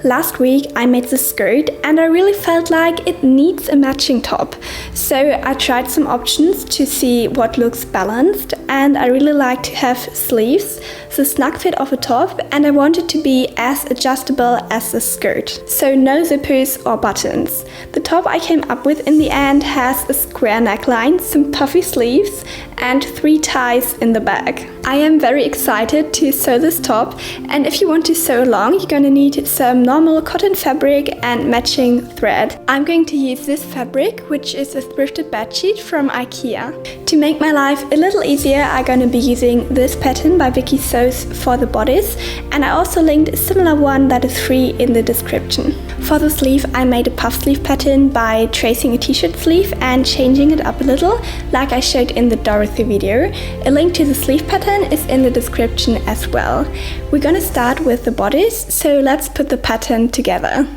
Last week I made this skirt and I really felt like it needs a matching top. So I tried some options to see what looks balanced, and I really like to have sleeves, the snug fit of a top, and I want it to be as adjustable as the skirt. So no zippers or buttons. The top I came up with in the end has a square neckline, some puffy sleeves and 3 ties in the back. I am very excited to sew this top, and if you want to sew along, you're gonna need some normal cotton fabric and matching thread. I'm going to use this fabric, which is a thrifted bedsheet from IKEA. To make my life a little easier, I'm gonna be using this pattern by Vicky Sews for the bodice, and I also linked a similar one that is free in the description. For the sleeve, I made a puff sleeve pattern by tracing a t-shirt sleeve and changing it up a little, like I showed in the Dorothy video. A link to the sleeve pattern is in the description as well. We're gonna start with the bodice, so let's put the pattern together.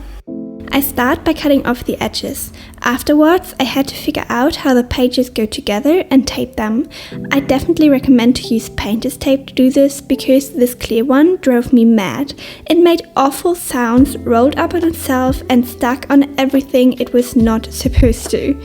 I start by cutting off the edges. Afterwards, I had to figure out how the pages go together and tape them. I definitely recommend to use painter's tape to do this, because this clear one drove me mad. It made awful sounds, rolled up on itself and stuck on everything it was not supposed to.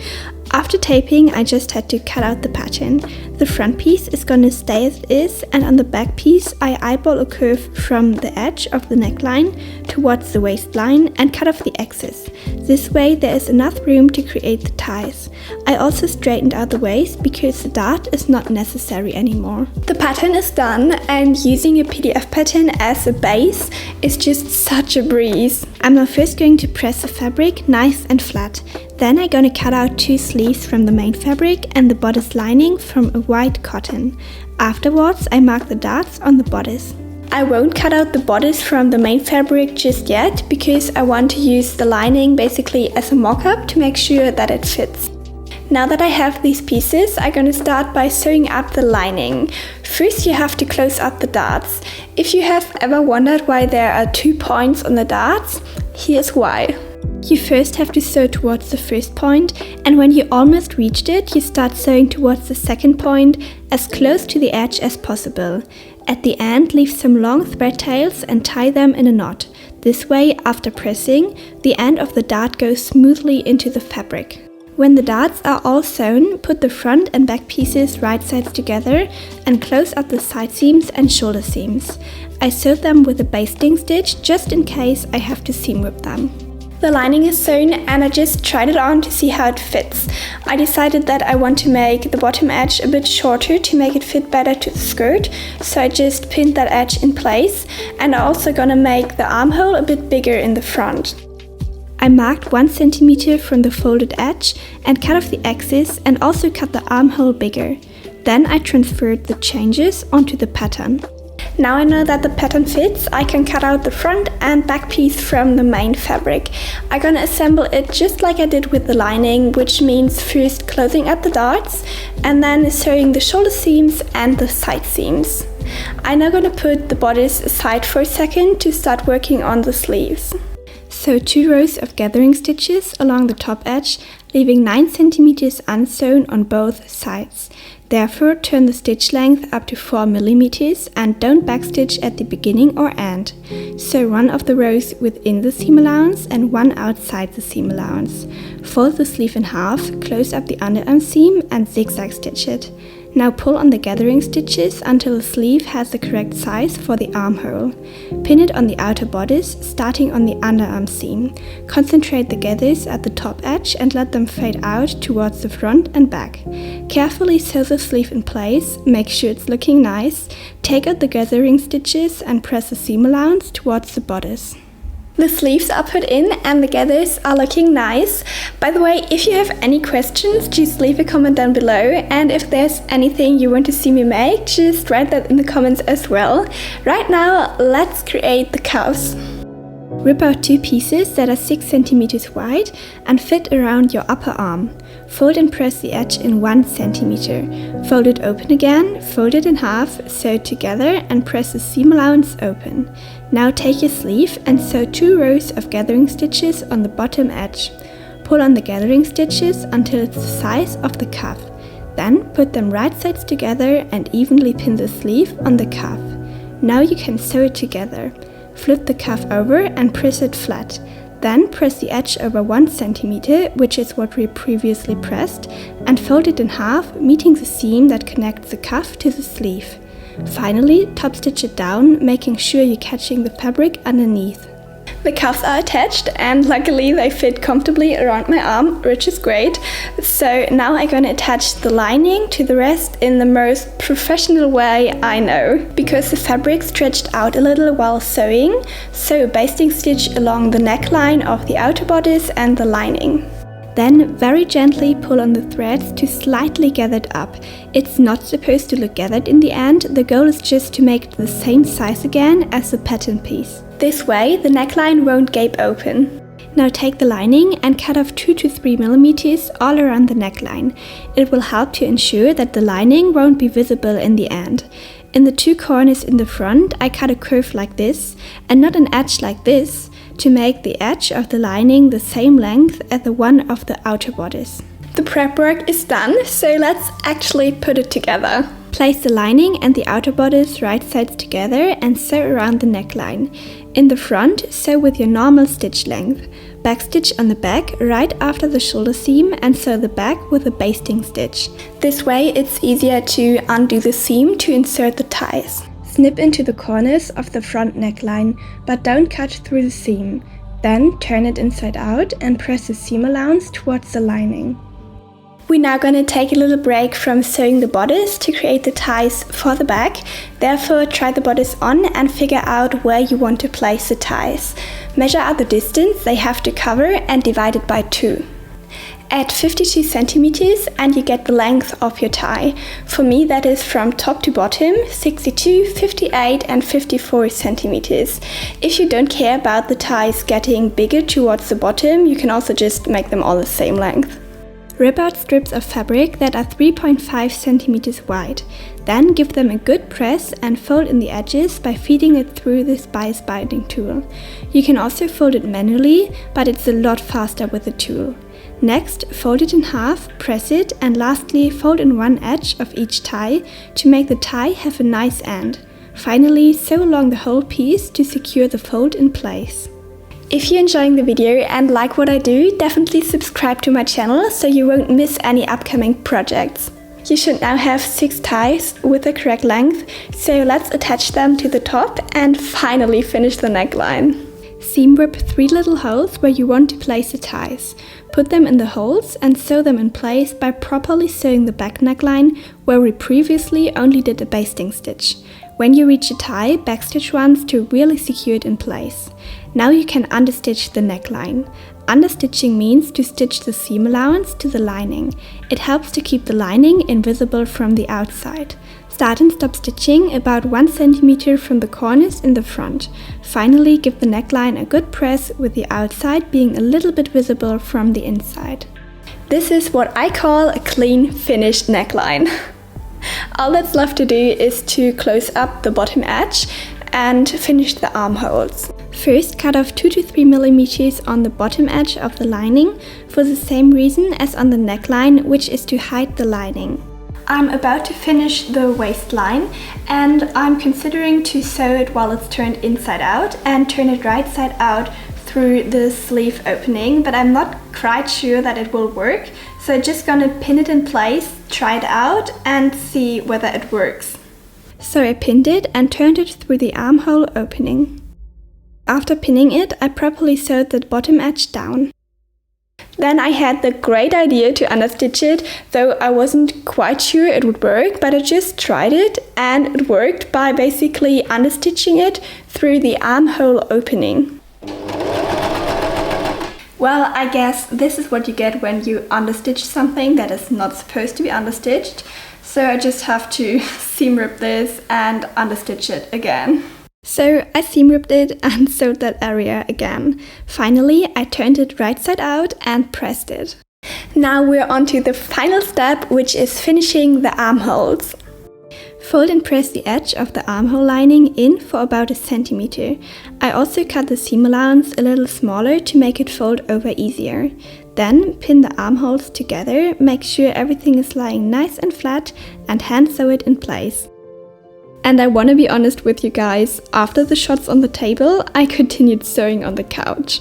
After taping, I just had to cut out the pattern. The front piece is gonna stay as it is, and on the back piece I eyeball a curve from the edge of the neckline towards the waistline and cut off the excess. This way there is enough room to create the ties. I also straightened out the waist because the dart is not necessary anymore. The pattern is done, and using a PDF pattern as a base is just such a breeze. I'm now first going to press the fabric nice and flat. Then I'm gonna cut out 2 sleeves from the main fabric and the bodice lining from a white cotton. Afterwards, I mark the darts on the bodice. I won't cut out the bodice from the main fabric just yet, because I want to use the lining basically as a mock-up to make sure that it fits. Now that I have these pieces, I'm gonna start by sewing up the lining. First, you have to close up the darts. If you have ever wondered why there are 2 points on the darts, here's why. You first have to sew towards the first point, and when you almost reached it, you start sewing towards the second point as close to the edge as possible. At the end, leave some long thread tails and tie them in a knot. This way, after pressing, the end of the dart goes smoothly into the fabric. When the darts are all sewn, put the front and back pieces right sides together and close up the side seams and shoulder seams. I sewed them with a basting stitch just in case I have to seam rip them. The lining is sewn, and I just tried it on to see how it fits. I decided that I want to make the bottom edge a bit shorter to make it fit better to the skirt, so I just pinned that edge in place, and I'm also gonna make the armhole a bit bigger in the front. I marked 1 centimeter from the folded edge and cut off the excess, and also cut the armhole bigger. Then I transferred the changes onto the pattern. Now I know that the pattern fits, I can cut out the front and back piece from the main fabric. I'm gonna assemble it just like I did with the lining, which means first closing up the darts and then sewing the shoulder seams and the side seams. I'm now gonna put the bodice aside for a second to start working on the sleeves. Sew 2 rows of gathering stitches along the top edge, leaving 9 centimeters unsewn on both sides. Therefore, turn the stitch length up to 4 millimeters and don't backstitch at the beginning or end. Sew 1 of the rows within the seam allowance and 1 outside the seam allowance. Fold the sleeve in half, close up the underarm seam and zigzag stitch it. Now pull on the gathering stitches until the sleeve has the correct size for the armhole. Pin it on the outer bodice, starting on the underarm seam. Concentrate the gathers at the top edge and let them fade out towards the front and back. Carefully sew the sleeve in place, make sure it's looking nice. Take out the gathering stitches and press the seam allowance towards the bodice. The sleeves are put in and the gathers are looking nice. By the way, if you have any questions, just leave a comment down below, and if there's anything you want to see me make, just write that in the comments as well. Right now, let's create the cuffs. Rip out 2 pieces that are 6 centimeters wide and fit around your upper arm. Fold and press the edge in 1 centimeter. Fold it open again, fold it in half, sew it together and press the seam allowance open. Now take your sleeve and sew 2 rows of gathering stitches on the bottom edge. Pull on the gathering stitches until it's the size of the cuff. Then put them right sides together and evenly pin the sleeve on the cuff. Now you can sew it together. Flip the cuff over and press it flat. Then press the edge over 1 cm, which is what we previously pressed, and fold it in half, meeting the seam that connects the cuff to the sleeve. Finally, top stitch it down, making sure you're catching the fabric underneath. The cuffs are attached and luckily they fit comfortably around my arm, which is great. So now I'm going to attach the lining to the rest in the most professional way I know. Because the fabric stretched out a little while sewing, sew a basting stitch along the neckline of the outer bodice and the lining. Then very gently pull on the threads to slightly gather it up. It's not supposed to look gathered in the end, the goal is just to make it the same size again as the pattern piece. This way the neckline won't gape open. Now take the lining and cut off 2 to 3 mm all around the neckline. It will help to ensure that the lining won't be visible in the end. In the 2 corners in the front I cut a curve like this and not an edge like this, to make the edge of the lining the same length as the one of the outer bodice. The prep work is done, so let's actually put it together. Place the lining and the outer bodice right sides together and sew around the neckline. In the front, sew with your normal stitch length. Backstitch on the back right after the shoulder seam and sew the back with a basting stitch. This way it's easier to undo the seam to insert the ties. Snip into the corners of the front neckline, but don't cut through the seam. Then turn it inside out and press the seam allowance towards the lining. We're now going to take a little break from sewing the bodice to create the ties for the back. Therefore, try the bodice on and figure out where you want to place the ties. Measure out the distance they have to cover and divide it by 2. Add 52 centimeters and you get the length of your tie. For me that is from top to bottom, 62, 58 and 54 centimeters. If you don't care about the ties getting bigger towards the bottom, you can also just make them all the same length. Rip out strips of fabric that are 3.5 centimeters wide. Then give them a good press and fold in the edges by feeding it through this bias binding tool. You can also fold it manually, but it's a lot faster with the tool. Next, fold it in half, press it, and lastly fold in one edge of each tie to make the tie have a nice end. Finally, sew along the whole piece to secure the fold in place. If you're enjoying the video and like what I do, definitely subscribe to my channel so you won't miss any upcoming projects. You should now have 6 ties with the correct length, so let's attach them to the top and finally finish the neckline. Seam rip 3 little holes where you want to place the ties. Put them in the holes and sew them in place by properly sewing the back neckline where we previously only did a basting stitch. When you reach a tie, backstitch once to really secure it in place. Now you can understitch the neckline. Understitching means to stitch the seam allowance to the lining. It helps to keep the lining invisible from the outside. Start and stop stitching about 1 cm from the corners in the front. Finally, give the neckline a good press with the outside being a little bit visible from the inside. This is what I call a clean, finished neckline. All that's left to do is to close up the bottom edge and finish the armholes. First, cut off 2 to 3 mm on the bottom edge of the lining for the same reason as on the neckline, which is to hide the lining. I'm about to finish the waistline and I'm considering to sew it while it's turned inside out and turn it right side out through the sleeve opening, but I'm not quite sure that it will work, so I'm just gonna pin it in place, try it out and see whether it works. So I pinned it and turned it through the armhole opening. After pinning it, I properly sewed the bottom edge down. Then I had the great idea to understitch it, though I wasn't quite sure it would work, but I just tried it and it worked by basically understitching it through the armhole opening. Well, I guess this is what you get when you understitch something that is not supposed to be understitched. So I just have to seam rip this and understitch it again. So I seam ripped it and sewed that area again. Finally, I turned it right side out and pressed it. Now we're on to the final step, which is finishing the armholes. Fold and press the edge of the armhole lining in for about 1 centimeter. I also cut the seam allowance a little smaller to make it fold over easier. Then pin the armholes together, make sure everything is lying nice and flat and hand sew it in place. And I want to be honest with you guys, after the shots on the table, I continued sewing on the couch.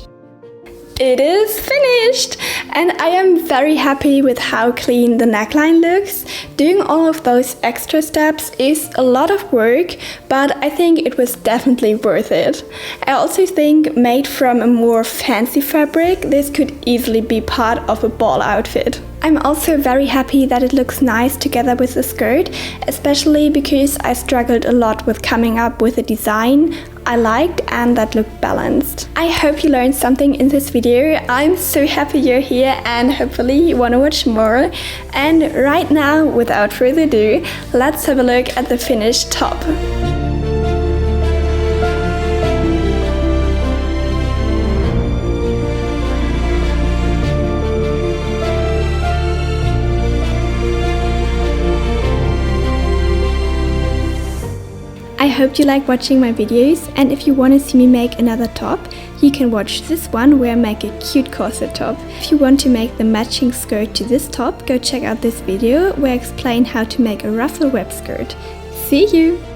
It is finished! And I am very happy with how clean the neckline looks. Doing all of those extra steps is a lot of work, but I think it was definitely worth it. I also think made from a more fancy fabric, this could easily be part of a ball outfit. I'm also very happy that it looks nice together with the skirt, especially because I struggled a lot with coming up with a design I liked and that looked balanced. I hope you learned something in this video. I'm so happy you're here and hopefully you want to watch more. And right now, without further ado, let's have a look at the finished top. I hope you like watching my videos, and if you want to see me make another top, you can watch this one where I make a cute corset top. If you want to make the matching skirt to this top, go check out this video where I explain how to make a ruffle web skirt. See you!